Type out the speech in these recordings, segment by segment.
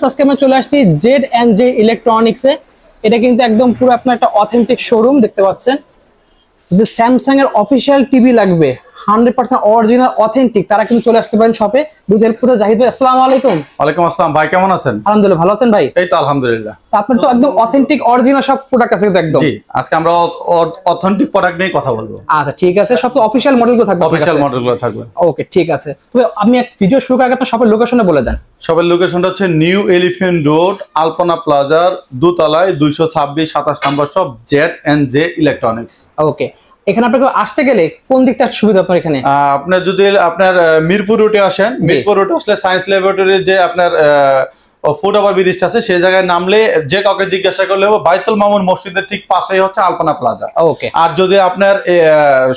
আজকে আমরা চলে আসছি Z&J ইলেকট্রনিক্সে। এটা কিন্তু একদম পুরো আপনার একটা অথেন্টিক শোরুম দেখতে পাচ্ছেন। যদি স্যামসাং এর অফিসিয়াল টিভি লাগবে 100% অরিজিনাল অথেন্টিক, তারা কিন্তু চলে আসতে পারেন শপে। হেল্পপুরে জাহিদ ভাই, আসসালামু আলাইকুম। ওয়ালাইকুম আসসালাম ভাই, কেমন আছেন? আলহামদুলিল্লাহ, ভালো আছেন ভাই? এই তো আলহামদুলিল্লাহ। আপনার তো একদম অথেন্টিক অরিজিনাল সব প্রোডাক্ট আছে কিন্তু একদম। জি, আজকে আমরা অথেন্টিক প্রোডাক্ট নিয়ে কথা বলবো। আচ্ছা ঠিক আছে, সব তো অফিসিয়াল মডেলগুলো থাকবে। অফিসিয়াল মডেলগুলো থাকবে। ওকে ঠিক আছে, তবে আপনি এক ভিডিও শুরু করার আগে আপনার শপের লোকেশনটা বলে দেন। শপের লোকেশনটা হচ্ছে নিউ এলিফ্যান্ট রোড, আলপনা প্লাজার দোতলায় 226-27 নম্বর শপ, Z&J ইলেকট্রনিক্স। ওকে, এখানে আপনাকে আসতে গেলে কোন দিকটা সুবিধা আপনার এখানে? আপনার যদি আপনার মিরপুর রুটে আসেন, মিরপুর রুটে আসলে সায়েন্স ল্যাবরেটরির যে আপনার ফুটওভার ব্রিজটা আছে সেই জায়গায় নামলে যে কাউকে জিজ্ঞাসা করলে হবে বাইতুল মামুন মসজিদের ঠিক পাশেই হচ্ছে আলপনা প্লাজা। ওকে, আর যদি আপনার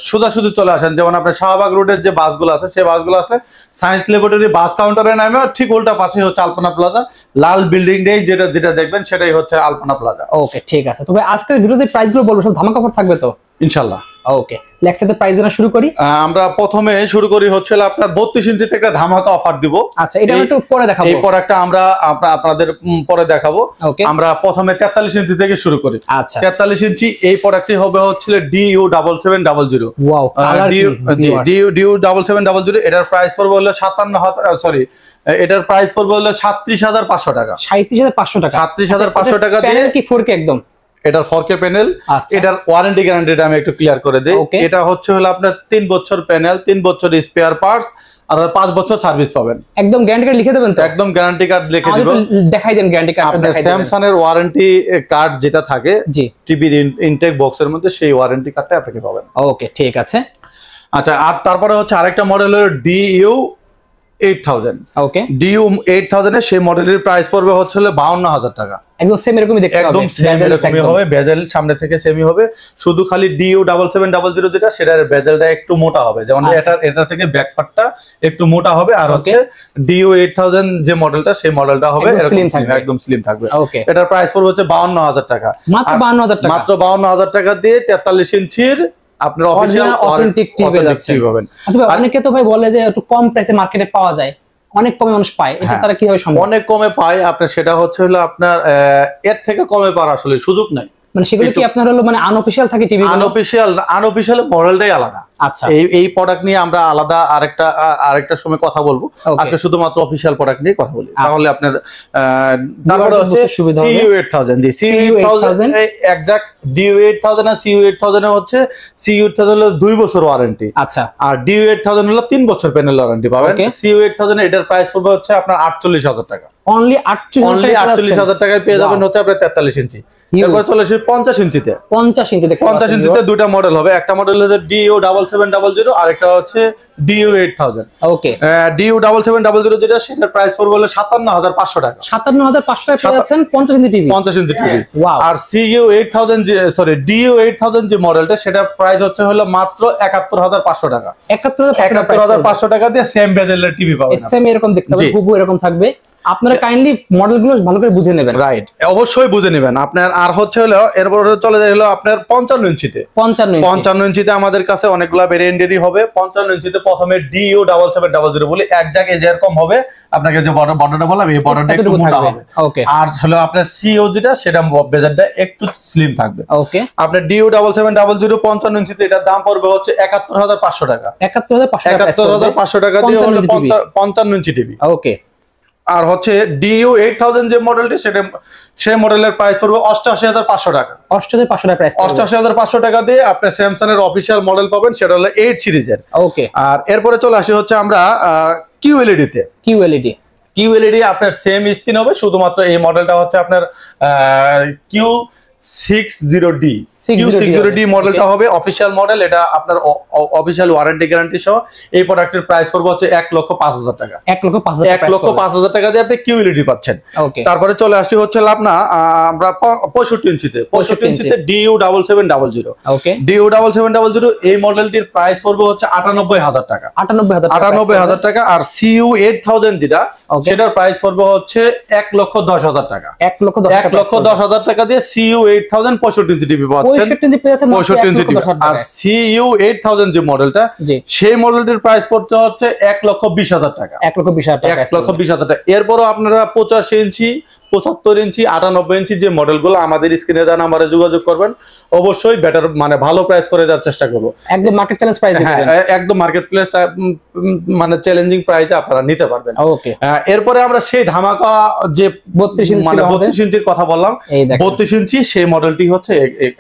সোজাসুজি চলে আসেন, যেমন আপনার শাহবাগ রোডের যে বাসগুলো আছে সেই বাসগুলো আসলে সায়েন্স ল্যাবরেটরি বাস কাউন্টারে নামে ঠিক উল্টা পাশেই হচ্ছে আলপনা প্লাজা। লাল বিল্ডিংটাই যেটা দেখবেন সেটাই হচ্ছে আলপনা প্লাজা। ওকে ঠিক আছে, তবে আজকের ভিডিওতে প্রাইসগুলো বলবো, সব ধামাকা অফার থাকবে তো ইনশাআল্লাহ। ওকে, একসাথে প্রাইস জানা শুরু করি। আমরা প্রথমে শুরু করি হচ্ছে আপনার 32 ইঞ্চিতে একটা ধামাকা অফার দিব। আচ্ছা, এটা একটু পরে দেখাবো। এই প্রোডাক্টটা আমরা আপনাদের পরে দেখাবো। আমরা প্রথমে 43 ইঞ্চি থেকে শুরু করি। আচ্ছা, 43 ইঞ্চি এই প্রোডাক্টটি হবে হচ্ছে DU7700। ওয়াও, DU7700 এটার প্রাইস পড়বে হলো 37,000 প্রাইস পড়বে হলো 37,500 টাকা। 37,500 টাকা। 37,500 টাকা দিয়ে প্যানেল কি 4K একদম? এটার 4K প্যানেল। এটার ওয়ারেন্টি গ্যারান্টিটা আমি একটু ক্লিয়ার করে দেই। এটা হচ্ছে হলো আপনার 3 বছর প্যানেল, 3 বছর স্পেয়ার পার্টস আর 5 বছর সার্ভিস পাবেন। একদম গ্যারান্টি কার্ড লিখে দেবেন তো? একদম গ্যারান্টি কার্ড লিখে দিব। দেখাই দেন গ্যারান্টি কার্ড। আপনার স্যামসাং এর ওয়ারেন্টি কার্ড যেটা থাকে জি টিভির ইনটেক বক্সের মধ্যে, সেই ওয়ারেন্টি কার্ডটা আপনাকে পাবেন। ওকে ঠিক আছে। আচ্ছা, আর তারপরে হচ্ছে আরেকটা মডেল হলো DU8000। ওকে, DU8000 এর সেই মডেলের প্রাইস পড়বে হচ্ছে 52,000 টাকা। একদম সেম এরকমই দেখতে হবে, একদম সেম এরকমই হবে, বেজেল সামনে থেকে সেমই হবে, শুধু খালি DU7700 যেটা সেটার বেজেলটা একটু মোটা হবে, যেমন এটা থেকে ব্যাক পার্টটা একটু মোটা হবে। আর হচ্ছে DU8000 যে মডেলটা সেই মডেলটা হবে একদম স্লিম থাকবে। এটার প্রাইস পড়বে হচ্ছে 52,000 টাকা। মাত্র 52,000 টাকা। মাত্র 52,000 টাকা দিয়ে 43 ইঞ্চির আপনার অফিশিয়াল অথেন্টিক টিভি পাবেন। আচ্ছা, অনেকে তো ভাই বলে যে একটু কম প্রাইসে মার্কেটে পাওয়া যায়, অনেক কমে মানুষ পায়, এটা তারা কিভাবে সম্ভব? অনেক কমে পায় আপনার, সেটা হচ্ছে হলো আপনার এর থেকে কমে পাওয়ার আসলে সুযোগ নাই। মানে সেগুলো কি আপনার হলো মানে আনঅফিশিয়াল থাকে টিভি? আনঅফিশিয়াল মডেলটাই আলাদা। আচ্ছা, এই প্রোডাক্ট নিয়ে আমরা আলাদা আরেকটা সময় কথা বলবো। আজকে শুধুমাত্র অফিশিয়াল প্রোডাক্ট নিয়ে কথা বলি, তাহলে আপনার তারপরে হচ্ছে CU8000। জি, CU8000 এক্সাক্ট DU8000 আর CU8000 এ হচ্ছে CU8000 হলো 2 বছর ওয়ারেন্টি। আচ্ছা, আর DU8000 হলো 3 বছর প্যানেল ওয়ারেন্টি পাবেন। CU8000 এটার প্রাইস পড়বে হচ্ছে আপনার 48,000 টাকা। অনলি 48,000 টাকায় পেয়ে যাবেন হচ্ছে আপনার 43 ইঞ্চি। এরপর চলে আসি 50 ইঞ্চিতে। 50 ইঞ্চিতে দুটো মডেল হবে, একটা মডেল হচ্ছে DU7700 আর একটা হচ্ছে DU8000। ওকে, DU7700 যেটা সেটার প্রাইস পড়বে হলো 57,500 টাকা। 57,500 টাকা পেয়ে যাচ্ছেন 50 ইঞ্চি টিভি। 50 inch TV. আর DU8000 যে মডেলটা সেটা প্রাইস হচ্ছে হলো মাত্র 71,500 টাকা। 71,500 টাকা দিয়ে সেম বেজেলের টিভি পাবেন। সেম এরকম দেখতে হবে, হুবহু এরকম থাকবে। আপনারা কাইন্ডলি মডেলগুলো ভালো করে বুঝে নেবেন। রাইট, অবশ্যই বুঝে নেবেন আপনার। আর হচ্ছে হলো এরপর চলে যায় হলো আপনার 55 ইঞ্চিতে। 55 ইঞ্চিতে আমাদের কাছে অনেকগুলো ভেরিয়েন্টেরই হবে। 55 ইঞ্চিতে প্রথমে DU7700 বলি, এক জায়গায় যেরকম হবে আপনাকে যে বর্ডারটা বললাম এই বর্ডারটা একটু মোটা হবে। ওকে, আর হলো আপনার CU যেটা সেটা বেজারটা একটু স্লিম থাকবে। ওকে, আপনার DU7700 55 ইঞ্চিতে এটার দাম পড়বে হচ্ছে 71,500 টাকা। 71,500 টাকা দিয়ে 55 ইঞ্চি টিভি। ওকে, আর হচ্ছে DU8000 যে মডেলটি সেই মডেলের প্রাইস পড়বে 88,500 টাকা। 88,500 টাকা দিয়ে আপনি স্যামসাং এর অফিশিয়াল মডেল পাবেন, সেটা হলো 8 সিরিজের। ওকে, আর এরপরে চলে আসি হচ্ছে আমরা QLED তে। QLED আপনার সেম স্ক্রিন হবে, শুধুমাত্র এই মডেলটা হচ্ছে আপনার Q60D মডেলটা হবে অফিশিয়াল মডেল। এটা আপনার অফিশিয়াল ওয়ারেন্টি গ্যারান্টি সহ। এই প্রোডাক্টের প্রাইস পড়বে হচ্ছে 1,05,000 টাকা। 1,05,000 টাকা দিয়ে আপনি QLED পাচ্ছেন। তারপরে চলে আসি হচ্ছে আপনার আমরা 65 ইঞ্চিতে। 65 ইঞ্চিতে DU7700। DU7700 এই মডেলটির প্রাইস পড়বে হচ্ছে 98,000 টাকা। 98,000 টাকা। আর CU8000 যেটা সেটার প্রাইস পড়বে হচ্ছে 1,10,000 টাকা। 1,10,000 টাকা দিয়ে CU CU8000 65 ইঞ্চি টিভি পাচ্ছেন, 65 ইঞ্চি টিভি। আর CU8000 যে মডেলটা, সেই মডেলটির প্রাইস পড়ছে হচ্ছে 1,20,000 টাকা, 1,20,000 টাকা। এরপরও আপনারা 85 ইঞ্চি, 75 ইঞ্চি, 98 ইঞ্চি যে মডেলগুলো আমাদের স্ক্রিনে দেওয়া নাম্বারে যোগাযোগ করবেন, অবশ্যই বেটার মানে ভালো প্রাইস করে দেওয়ার চেষ্টা করবো, একদম মার্কেট চ্যালেঞ্জ প্রাইস। হ্যাঁ, একদম মার্কেট প্লেস মানে চ্যালেঞ্জিং প্রাইসে আপনারা নিতে পারবেন। ওকে, এরপরে আমরা সেই ধামাকা যে 32 ইঞ্চি মানে 32 ইঞ্চির কথা বললাম, 32 ইঞ্চি সেই মডেলটি হচ্ছে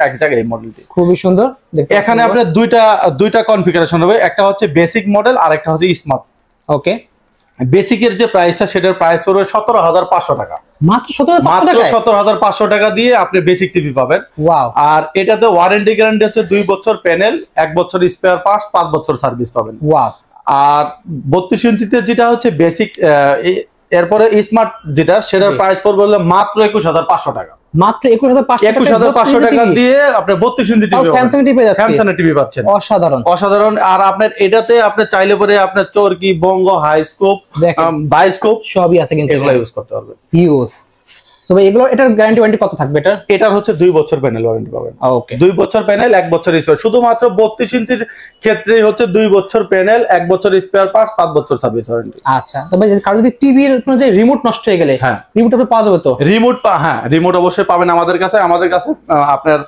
এক জায়গায়। এই মডেলটি খুবই সুন্দর। এখানে আপনার দুইটা কনফিগারেশন হবে, একটা হচ্ছে বেসিক মডেল আর একটা হচ্ছে স্মার্ট। ওকে, বেসিকের যে প্রাইসটা সেটার প্রাইস পড়বে 17,500 টাকা, মাত্র 17,500 টাকা দিয়ে আপনি বেসিক টিভি পাবেন। আর এটাতে ওয়ারেন্টি গ্যারান্টি হচ্ছে 2 বছর প্যানেল, 1 বছর স্পেয়ার পার্টস, 5 বছর সার্ভিস পাবেন। আর 32 ইঞ্চিতে যেটা হচ্ছে বেসিক, এরপরে স্মার্ট যেটা, সেটার প্রাইস পড়বে মাত্র 21,500 টাকা, মাত্র 21,500 টাকা দিয়ে আপনি 32 ইঞ্চি টিভি স্যামসাং টিভি পাচ্ছেন। অসাধারণ। আর আপনার এটাতে আপনি চাইলে পরে আপনার চরকি, বঙ্গ, হাইস্কোপ, বাইস্কোপ সবই আছে, কিন্তু এগুলো ইউজ করতে পারবেন। সো ভাই এগুলো এটার গ্যারান্টি ওয়ারেন্টি কত থাকবে? এটার হচ্ছে 2 বছর প্যানেল ওয়ারেন্টি পাবেন। ওকে, 2 বছর প্যানেল, 1 বছর স্পেয়ার। শুধুমাত্র 32 ইঞ্চির ক্ষেত্রে হচ্ছে 2 বছর প্যানেল, 1 বছর স্পেয়ার পার্টস, 5 বছর সার্ভিস ওয়ারেন্টি। আচ্ছা, তবে কারো যদি টিভির কোনো যে রিমোট নষ্ট হয়ে গেলে, হ্যাঁ, রিমোট আপনি পাওয়া যাবে তো? হ্যাঁ, রিমোট অবশ্যই পাবেন আমাদের কাছে। আপনার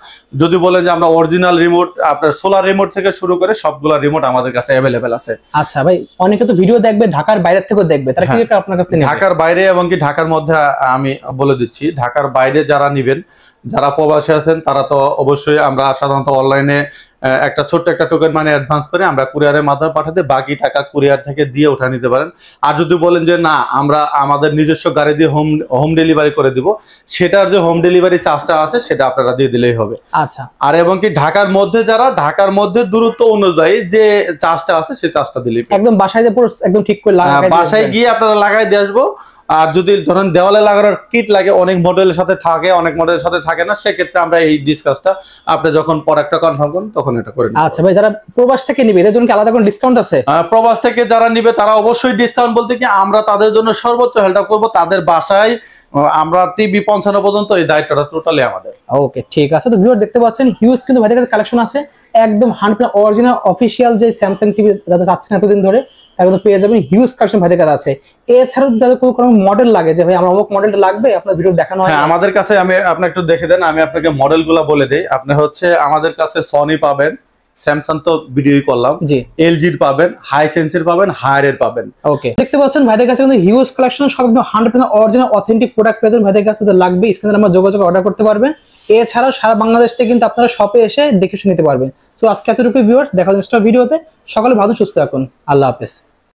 যদি বলেন যে আমরা অরিজিনাল রিমোট, আপনার সোলার রিমোট থেকে শুরু করে সবগুলা রিমোট আমাদের কাছে अवेलेबल আছে। আচ্ছা ভাই, অনেকে তো ভিডিও দেখবে ঢাকার বাইরে থেকেও দেখবে, তারা কি আপনার কাছে নেবে? ঢাকার বাইরে এবং কি ঢাকার মধ্যে আমি বলে দিচ্ছি, ঢাকার বাইরে যারা নেবেন, যারা প্রবাসী আছেন, তারা তো অবশ্যই আমরা সাধারণত অনলাইনে একটা ছোট্ট একটা টোকেন মানে অ্যাডভান্স করে আমরা কুরিয়ারের মাধ্যমে পাঠাতে, বাকি টাকা কুরিয়ার থেকে দিয়ে উঠা নিতে পারেন। আর যদি বলেন যে না, আমরা আমাদের নিজস্ব গাড়ি দিয়ে হোম ডেলিভারি করে দিব, সেটার যে হোম ডেলিভারি চার্জটা আছে সেটা আপনারা দিয়ে দিলেই হবে। আচ্ছা, আর এবং কি ঢাকার মধ্যে যারা, ঢাকার মধ্যে দূরত্ব অনুযায়ী যে চার্জটা আছে সেই চার্জটা দিলেই একদম বাসায় একদম ঠিক করে বাসায় গিয়ে আপনারা লাগাই দিয়ে আসবো। আর যদি ধরেন দেওয়ালে লাগানোর কিট লাগে, অনেক মডেলের সাথে থাকে, অনেক মডেলের সাথে থাকে না, সেক্ষেত্রে আমরা এই ডিসকাসটা আপনি যখন প্রোডাক্টটা কনফার্ম করুন তখন এটা করে নিন। আচ্ছা ভাই, যারা প্রবাস থেকে নিবে এদের জন্য কি আলাদা কোনো ডিসকাউন্ট আছে? প্রবাস থেকে যারা নিবে তারা অবশ্যই ডিসকাউন্ট বলতে কি আমরা তাদের জন্য সর্বোচ্চ হেল্প করব, তাদের বাসায় আমরা টিভি পৌঁছানো পর্যন্ত এই দায়িত্বটা টোটালি আমাদের। ওকে, ঠিক আছে। তো ভিউয়ার দেখতে পাচ্ছেন হিউজ কিন্তু ভাইদের কাছে কালেকশন আছে, একদম 100% অরিজিনাল অফিশিয়াল যে স্যামসাং টিভি যাদের চাচ্ছেন এতদিন ধরে, একদম পেয়ে যাবেন। হিউজ কালেকশন ভাইদের কাছে আছে। এছাড়াও যাদের কোনো মডেল লাগে যে ভাই আমার অমুক মডেলটা লাগবে, আপনার ভিডিও দেখানো হয়? হ্যাঁ, আমাদের কাছে আমি আপনি একটু দেখে দেন, আমি আপনাকে মডেলগুলো বলে দেই। আপনি হচ্ছে আমাদের কাছে সনি পাবেন, স্যামসাং তো ভিডিওই করলাম, জি, এলজির পাবেন, হাইসেন্সের পাবেন, হায়ারের পাবেন। ওকে, দেখতে পাচ্ছেন ভাইদের কাছে কিন্তু হিউজ কালেকশন, সব একদম 100% অরিজিনাল অথেন্টিক প্রোডাক্ট পেয়ে ভাইদের কাছে লাগবে। স্ক্রিনে আমরা যোগাযোগ অর্ডার করতে পারবেন। এছাড়াও সারা বাংলাদেশ থেকে কিন্তু আপনারা শপে এসে দেখে শুনে নিতে পারবেন। সো আজকে এতটুকু ভিউয়ার, দেখা হচ্ছে নেক্সট ভিডিওতে। সকলে ভালো সুস্থ থাকুন, আল্লাহ হাফেজ।